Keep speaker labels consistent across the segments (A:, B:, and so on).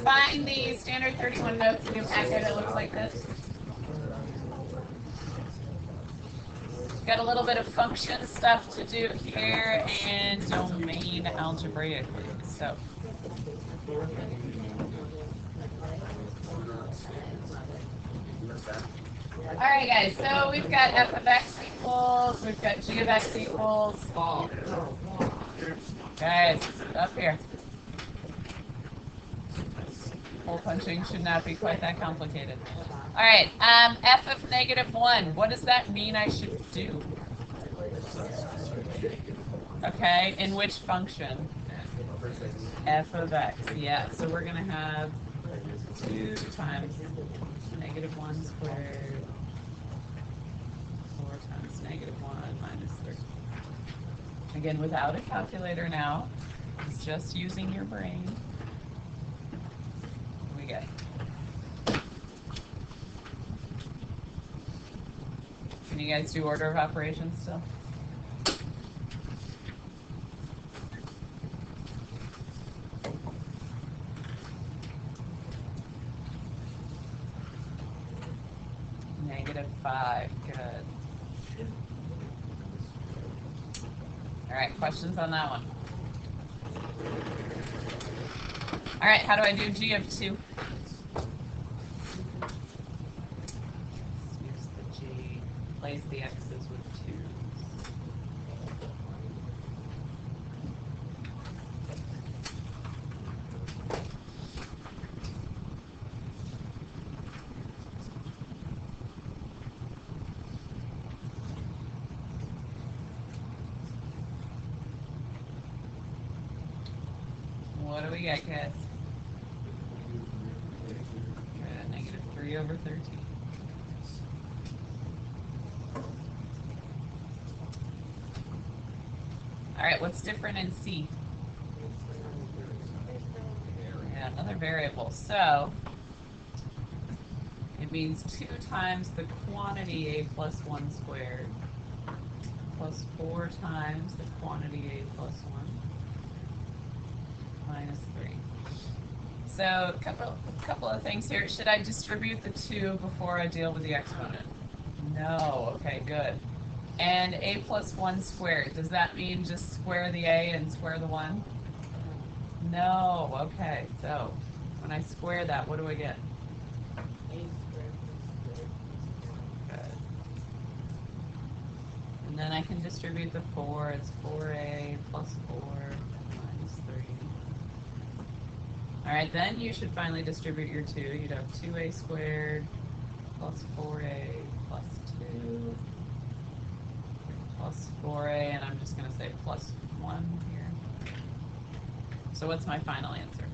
A: find the standard 31 notes in your packet, it looks like this. Got a little bit of function stuff to do here and domain algebraically. So all right, guys, so we've got f of x equals, we've got g of x equals. Guys, up here. Hole punching should not be quite that complicated. All right, f of -1. What does that mean I should do? Okay, in which function? F of x. Yeah, so we're going to have 2 times -1 squared, 4 times -1 minus 3. Again, without a calculator now, it's just using your brain. What do we get? Can you guys do order of operations still? -5, good. All right, questions on that one? All right, how do I do g of 2? Use the g, replace the x's with 2s. What do we get, kids? -3 over 13. All right, what's different in C? Yeah, another variable. So it means 2 times the quantity a plus 1 squared plus 4 times the quantity a plus 1 minus 3. So a couple of things here. Should I distribute the 2 before I deal with the exponent? No. Okay, good. And a plus 1 squared, does that mean just square the a and square the 1? No. Okay, so when I square that, what do I get? Good. And then I can distribute the 4. It's 4a plus 4 minus 3. All right, then you should finally distribute your 2. You'd have 2a squared plus 4a plus 2 plus 4a, and I'm just going to say plus 1 here. So what's my final answer?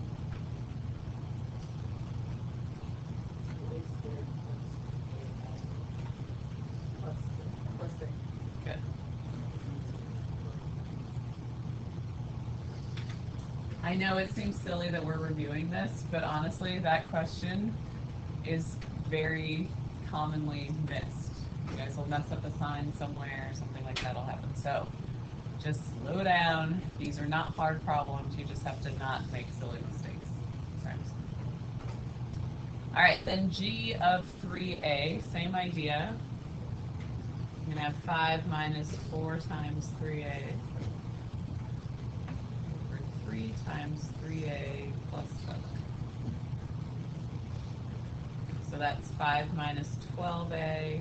A: Good. I know it seems silly that we're reviewing this, but honestly, that question is very commonly missed. You guys will mess up a sign somewhere, something like that will happen. So just slow down. These are not hard problems. You just have to not make silly mistakes. Right. All right, then g of 3a, same idea. I'm going to have 5 minus 4 times 3a over 3 times 3a plus 7. So that's 5 minus 12a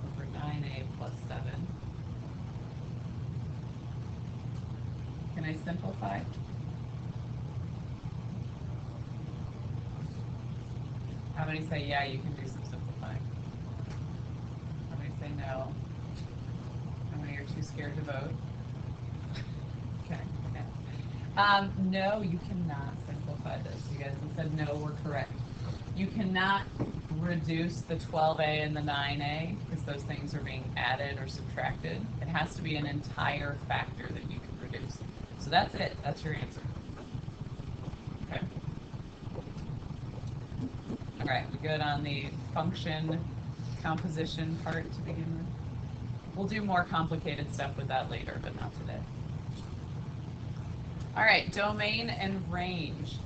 A: over 9a plus 7. Can I simplify? How many say, yeah, you can do some simplifying? How many say no? How many are too scared to vote? Okay. No, you cannot simplify this. You guys have said no, we're correct. You cannot reduce the 12a and the 9a because those things are being added or subtracted. It has to be an entire factor that you can reduce. So that's it. That's your answer. Okay. All right, we're good on the function composition part to begin with. We'll do more complicated stuff with that later, but not today. All right, domain and range.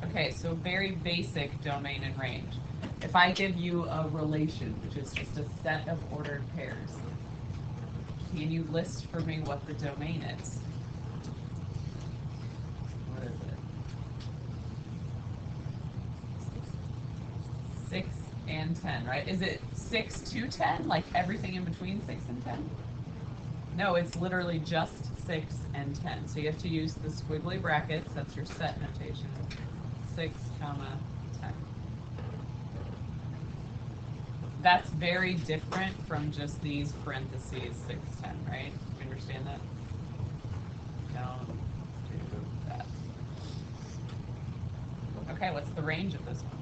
A: Okay, so very basic domain and range. If I give you a relation, which is just a set of ordered pairs, can you list for me what the domain is? What is it? 6 and 10, right? Is it 6 to 10, like everything in between 6 and 10? No, it's literally just 6 and 10. So you have to use the squiggly brackets, that's your set notation. 6, comma, 10. That's very different from just these parentheses 6, 10, right? You understand that? Don't do that. Okay, what's the range of this one?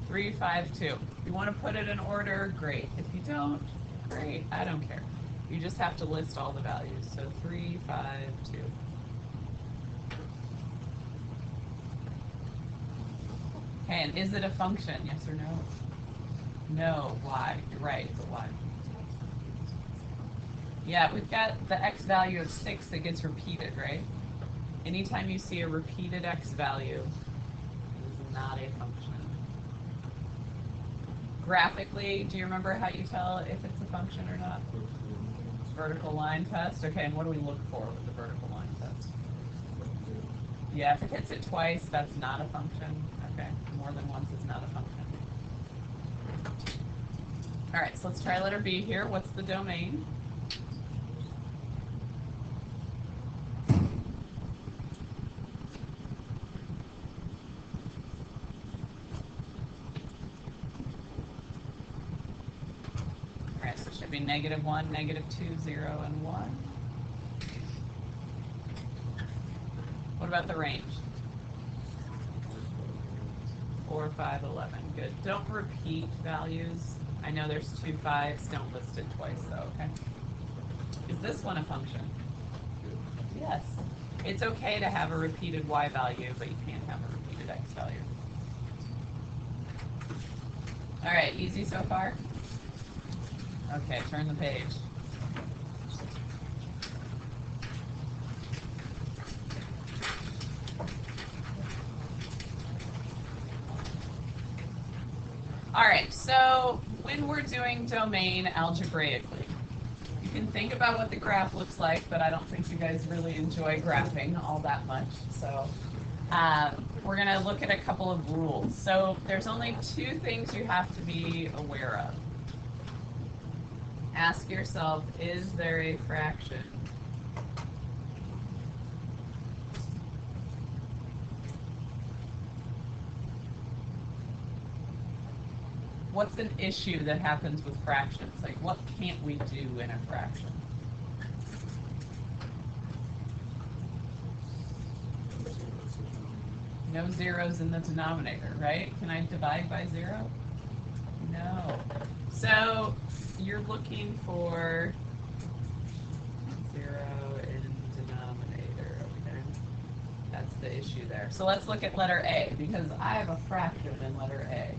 A: 3, 5, 2. If you want to put it in order, great. If you don't, great. I don't care. You just have to list all the values. So 3, 5, 2. Okay, and is it a function? Yes or no? No. Why? You're right, but why? Yeah, we've got the x value of 6 that gets repeated, right? Anytime you see a repeated x value, it is not a function. Graphically, do you remember how you tell if it's a function or not? Vertical line test. Okay, and what do we look for with the vertical line test? Yeah, if it hits it twice, that's not a function. Okay, more than once is not a function. All right, so let's try letter B here. What's the domain? All right, so it should be -1, -2, 0, and 1. What about the range? 4, 5, 11. Good. Don't repeat values. I know there's 2 5s. Don't list it twice, though, okay? Is this one a function? Yes. It's okay to have a repeated y value, but you can't have a repeated x value. All right, easy so far? Okay, turn the page. All right, so when we're doing domain algebraically, you can think about what the graph looks like, but I don't think you guys really enjoy graphing all that much. So we're going to look at a couple of rules. So there's only 2 things you have to be aware of. Ask yourself, is there a fraction? What's an issue that happens with fractions? Like, what can't we do in a fraction? No zeros in the denominator, right? Can I divide by 0? No. So you're looking for 0 in denominator, okay? That's the issue there. So let's look at letter A, because I have a fraction in letter A.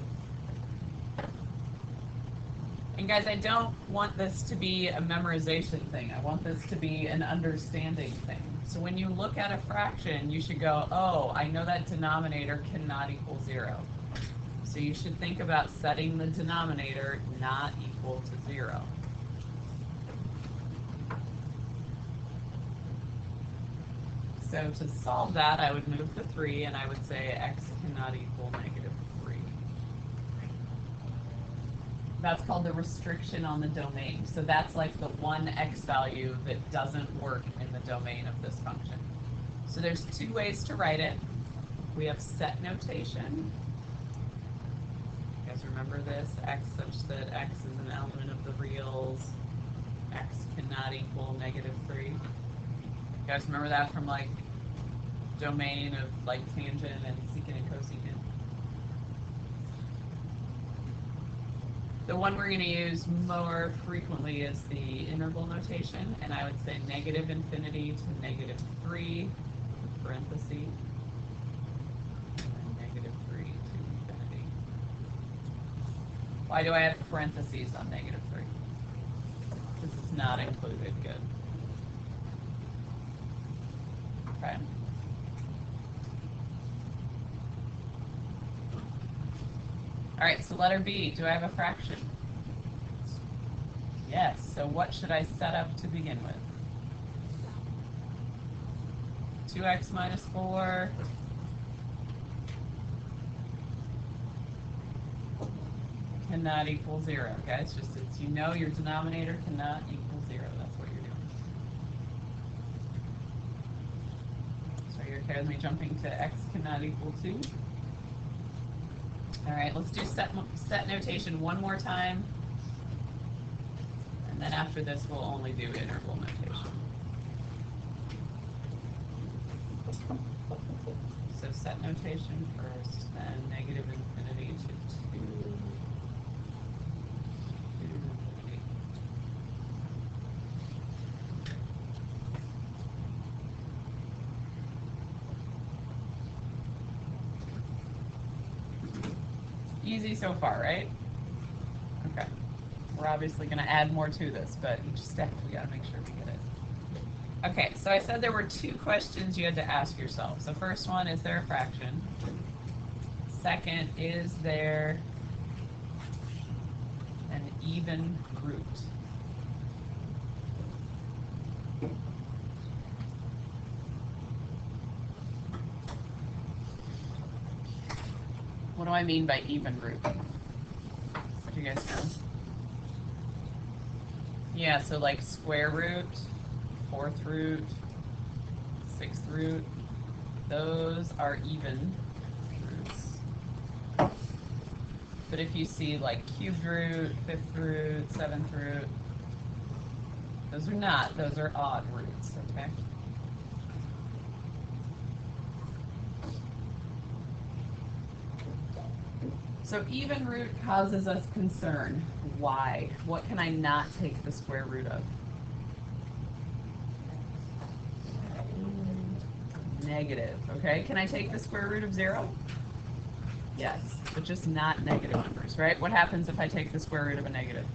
A: And guys, I don't want this to be a memorization thing. I want this to be an understanding thing. So when you look at a fraction, you should go, oh, I know that denominator cannot equal 0. So you should think about setting the denominator not equal to 0. So to solve that, I would move the 3, and I would say x cannot equal -3. That's called the restriction on the domain. So that's like the one x value that doesn't work in the domain of this function. So there's 2 ways to write it. We have set notation. You guys remember this? X such that x is an element of the reals. X cannot equal -3. You guys remember that from like domain of like tangent and secant and cosecant? The one we're going to use more frequently is the integral notation, and I would say -infinity to -3, parentheses, and then -3 to infinity. Why do I have parentheses on -3? Because it's not included. Good. All right, so letter B, do I have a fraction? Yes, so what should I set up to begin with? 2x minus 4. Cannot equal 0. Okay, it's you know your denominator cannot equal 0. That's what you're doing. So you're okay with me jumping to x cannot equal 2? All right, let's do set notation one more time. And then after this, we'll only do interval notation. So set notation first, then negative infinity to 2. Easy so far, right? Okay. We're obviously going to add more to this, but each step we got to make sure we get it. Okay, so I said there were 2 questions you had to ask yourself. So first one, is there a fraction? Second, is there an even root? What do I mean by even root? What do you guys know? Yeah, so like square root, 4th root, 6th root, those are even roots. But if you see like cubed root, 5th root, 7th root, those are not, those are odd roots, okay? So even root causes us concern. Why? What can I not take the square root of? Negative, okay? Can I take the square root of 0? Yes, but just not negative numbers, right? What happens if I take the square root of a negative?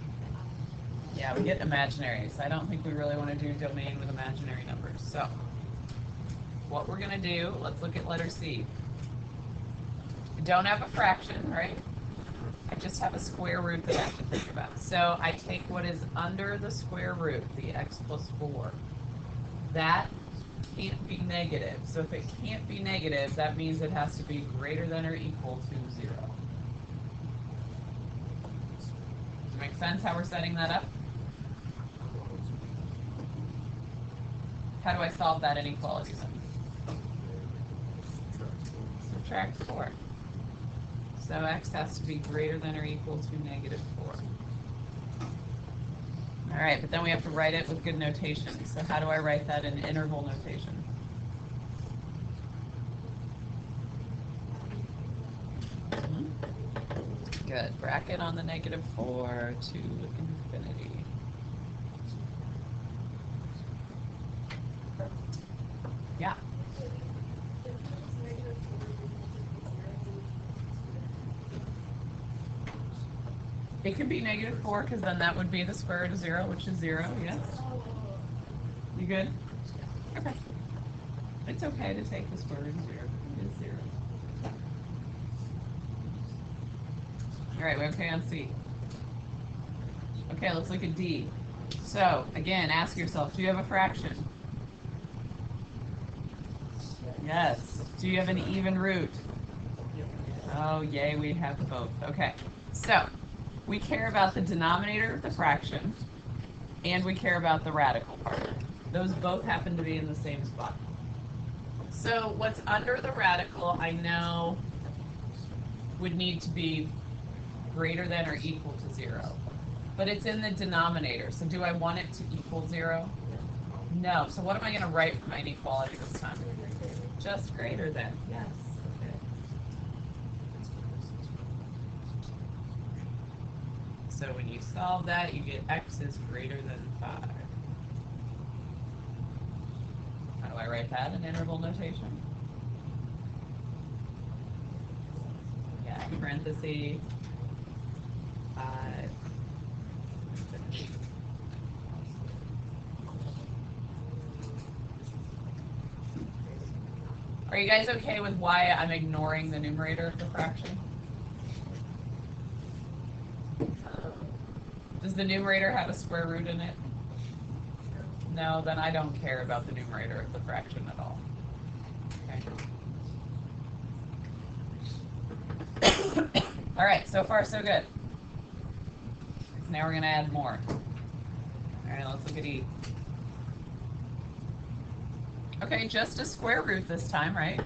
A: Yeah, we get imaginaries. I don't think we really want to do domain with imaginary numbers. So what we're going to do, let's look at letter C. We don't have a fraction, right? I just have a square root that I have to think about. So I take what is under the square root, the x plus 4. That can't be negative. So if it can't be negative, that means it has to be greater than or equal to 0. Does it make sense how we're setting that up? How do I solve that inequality then? Subtract 4. So x has to be greater than or equal to negative 4. All right, but then we have to write it with good notation. So how do I write that in interval notation? Good. Bracket on the negative 4 to infinity. Yeah. It could be negative 4 because then that would be the square root of 0, which is 0, yes? You good? Okay. It's okay to take the square root of 0. It is 0. All right, we're okay on C. Okay, let's look at D. So, again, ask yourself, do you have a fraction? Yes. Do you have an even root? Oh, yay, we have both. Okay, so we care about the denominator of the fraction, and we care about the radical part. Those both happen to be in the same spot. So what's under the radical, I know, would need to be greater than or equal to 0. But it's in the denominator, so do I want it to equal 0? No. So what am I going to write for my inequality this time? Just greater than. Yes. Okay. So when you solve that, you get x is greater than 5. How do I write that in interval notation? Yeah, parentheses, 5. Are you guys okay with why I'm ignoring the numerator of the fraction? the numerator have a square root in it? No, then I don't care about the numerator of the fraction at all. Okay. All right, so far so good. Now we're going to add more. All right, let's look at E. Okay, just a square root this time, right?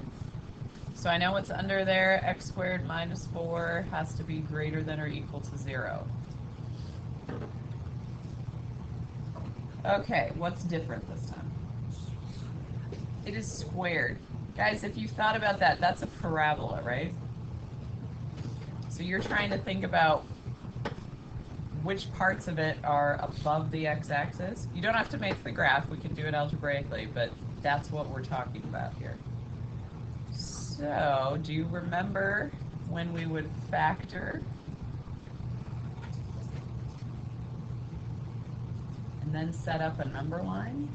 A: So I know what's under there. X squared minus 4 has to be greater than or equal to 0. Okay, what's different this time? It is squared. Guys, if you thought about that, that's a parabola, right? So you're trying to think about which parts of it are above the x-axis. You don't have to make the graph, we can do it algebraically, but that's what we're talking about here. So, do you remember when we would factor and then set up a number line?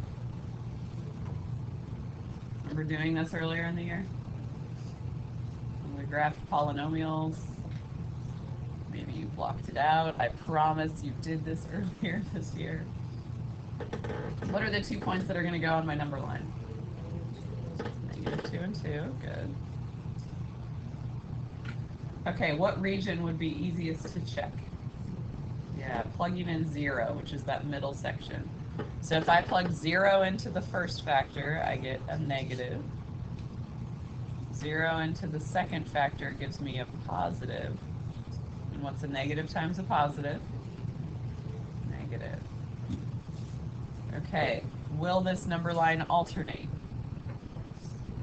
A: Remember doing this earlier in the year? When we graphed polynomials. Maybe you blocked it out. I promise you did this earlier this year. What are the 2 points that are going to go on my number line? -2 and 2. Good. Okay, what region would be easiest to check? Yeah, plugging in 0, which is that middle section. So if I plug 0 into the first factor, I get a negative. 0 into the second factor gives me a positive. And what's a negative times a positive? Negative. Okay, will this number line alternate?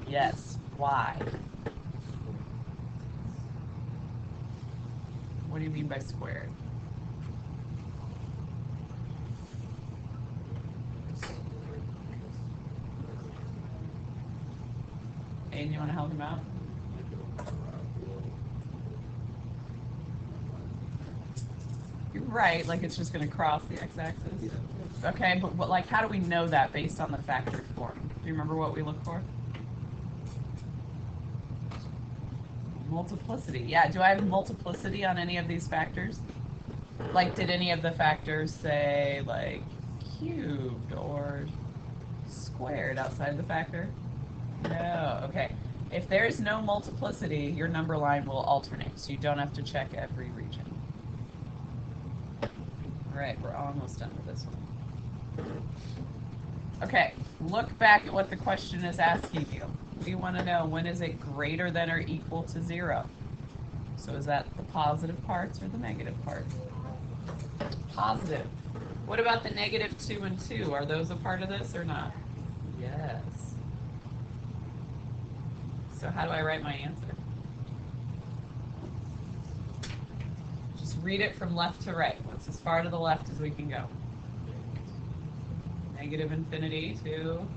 A: Yes. Why? What do you mean by squared? Aiden, you want to help him out? You're right, like it's just going to cross the x-axis. Okay, but like how do we know that based on the factored form? Do you remember what we look for? Multiplicity. Yeah, do I have multiplicity on any of these factors? Like, did any of the factors say, like, cubed or squared outside the factor? No, okay. If there's no multiplicity, your number line will alternate, so you don't have to check every region. All right, we're almost done with this one. Okay, look back at what the question is asking you. We want to know, when is it greater than or equal to 0? So is that the positive parts or the negative parts? Positive. What about the -2 and 2? Are those a part of this or not? Yes. So how do I write my answer? Just read it from left to right. What's as far to the left as we can go? -infinity to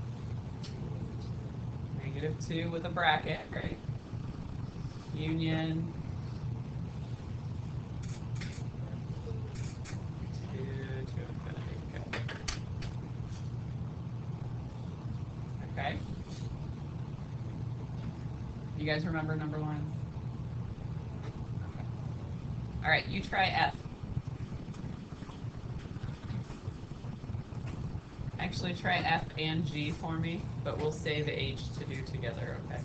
A: -2 with a bracket, right? Union 2 to infinity. Okay. You guys remember number one? Okay. All right, you try F. Actually, try F and G for me, but we'll save H to do together, okay?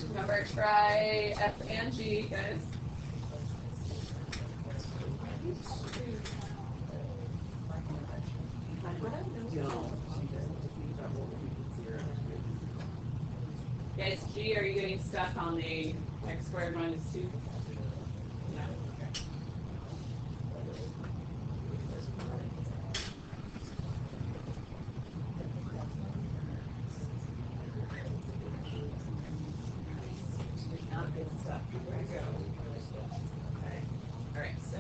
A: Remember, try F and G, guys. Guys, G, are you getting stuck on the x squared minus 2? No. Okay. Not getting stuck. There you go. Okay. All right, so.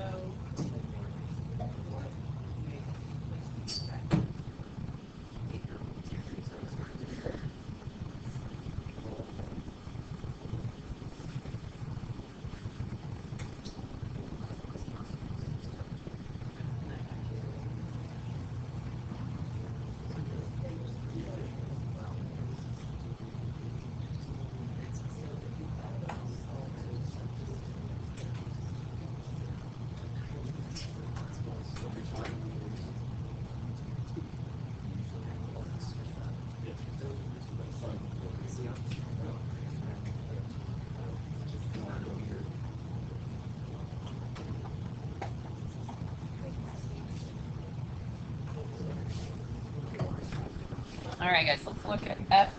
A: All right, guys, let's look at F,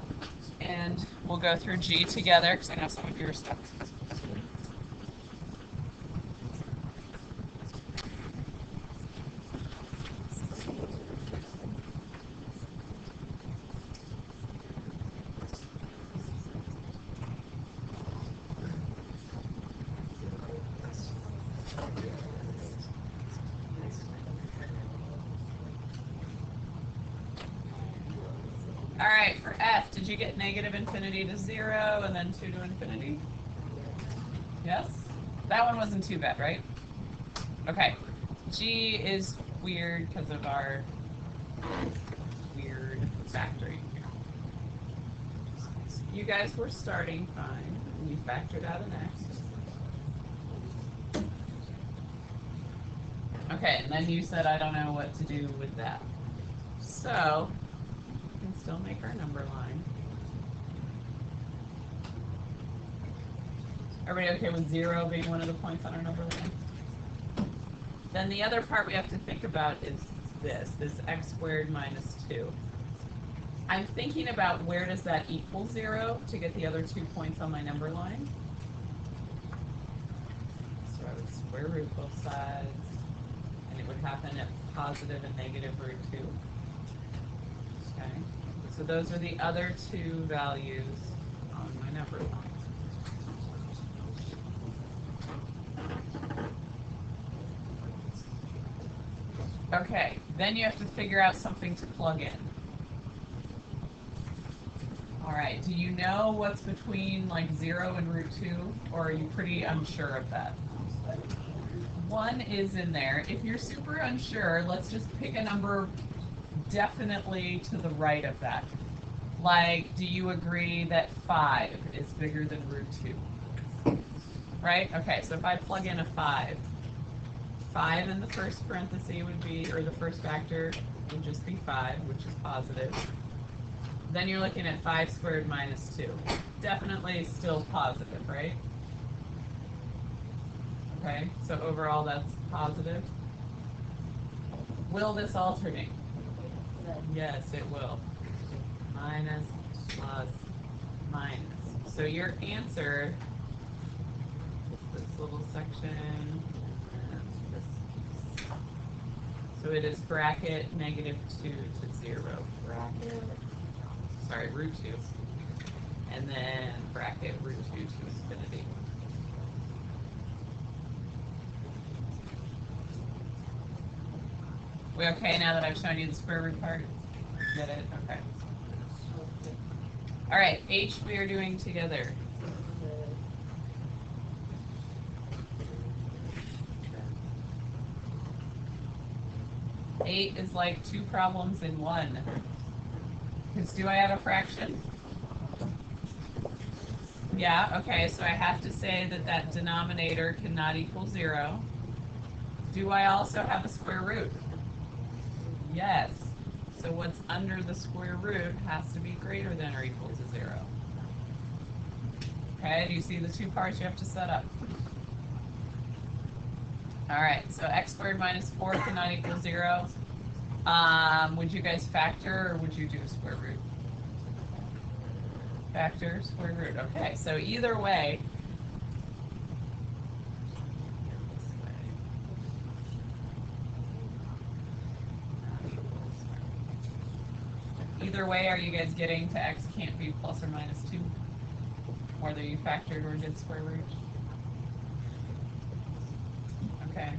A: and we'll go through G together because I know some of you are stuck. right, for f, did you get negative infinity to 0 and then 2 to infinity? Yes? That one wasn't too bad, right? Okay. G is weird because of our weird factoring here. You guys were starting fine. We factored out an x. Okay, and then you said I don't know what to do with that. So, we can still make our number line. Everybody okay with 0 being one of the points on our number line? Then the other part we have to think about is this x squared minus 2. I'm thinking about where does that equal 0 to get the other 2 points on my number line. So I would square root both sides, and it would happen at positive and negative root 2. Okay, so those are the other 2 values on my number line. Okay, then you have to figure out something to plug in. All right, do you know what's between like 0 and root 2, or are you pretty unsure of that? 1 is in there. If you're super unsure, let's just pick a number definitely to the right of that. Like, do you agree that 5 is bigger than root 2? Right? Okay, so if I plug in a 5 in the first parenthesis would be, or the first factor would just be 5, which is positive. Then you're looking at 5 squared minus 2. Definitely still positive, right? Okay, so overall that's positive. Will this alternate? Yes, it will. Minus, plus, minus. So your answer is this little section and this. So it is bracket negative 2 to 0. Bracket, sorry, root 2. And then bracket root 2 to infinity. We okay now that I've shown you the square root part? Get it? Okay. All right, H we are doing together. Eight is like 2 problems in 1. Because do I have a fraction? Yeah, okay, so I have to say that that denominator cannot equal 0. Do I also have a square root? Yes. So what's under the square root has to be greater than or equal to 0. Okay, do you see the 2 parts you have to set up? All right, so x squared minus 4 cannot equal 0. Would you guys factor or would you do a square root? Factor, square root. Okay, so either way, are you guys getting to x can't be plus or minus 2? Whether you factored or did square root? Okay.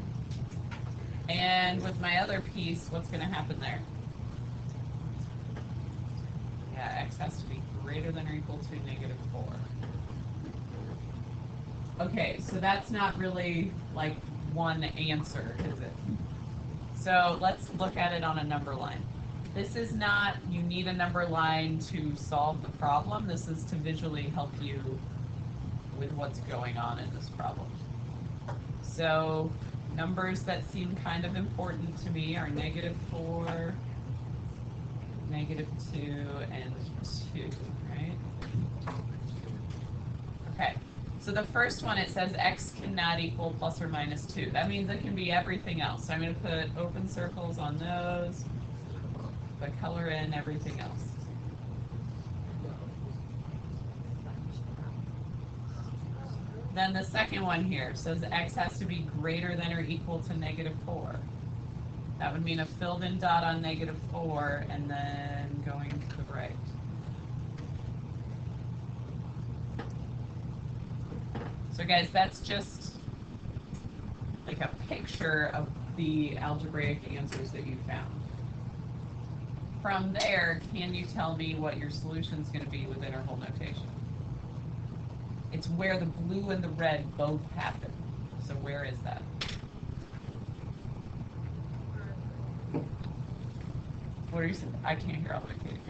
A: And with my other piece, what's going to happen there? Yeah, x has to be greater than or equal to negative 4. Okay, so that's not really like one answer, is it? So let's look at it on a number line. This is not, you need a number line to solve the problem. This is to visually help you with what's going on in this problem. So numbers that seem kind of important to me are negative 4, negative 2, and 2, right? Okay, so the first one, it says x cannot equal plus or minus 2. That means it can be everything else. So I'm going to put open circles on those, but color in everything else. Then the second one here says x has to be greater than or equal to negative 4. That would mean a filled in dot on negative 4 and then going to the right. So guys, that's just like a picture of the algebraic answers that you found. from there, can you tell me what your solution is going to be with interval notation? It's where the blue and the red both happen. So where is that? What are you saying? I can't hear all the way, Katie.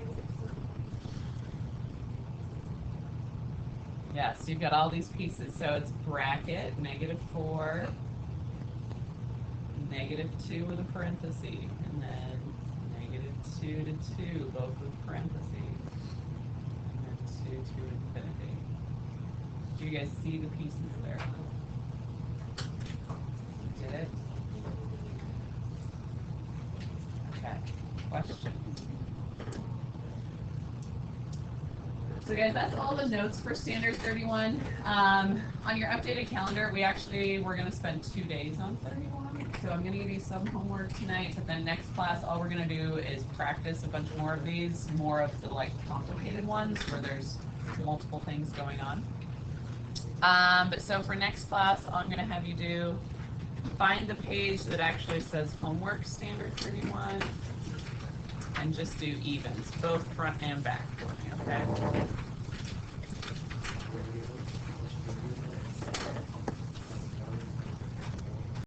A: Yeah, so you've got all these pieces. So it's bracket, -4, -2 with a parenthesis, and then -2 to 2, both with parentheses, and then 2 to infinity. Do you guys see the pieces there? Did it? Okay. Questions? So guys, that's all the notes for Standard 31. On your updated calendar, we're going to spend 2 days on 31. So I'm going to give you some homework tonight, but then next class, all we're going to do is practice a bunch more of these, more of the like complicated ones where there's multiple things going on. But so for next class, all I'm going to have you do, find the page that actually says homework Standard 31, and just do evens, both front and back for me, okay?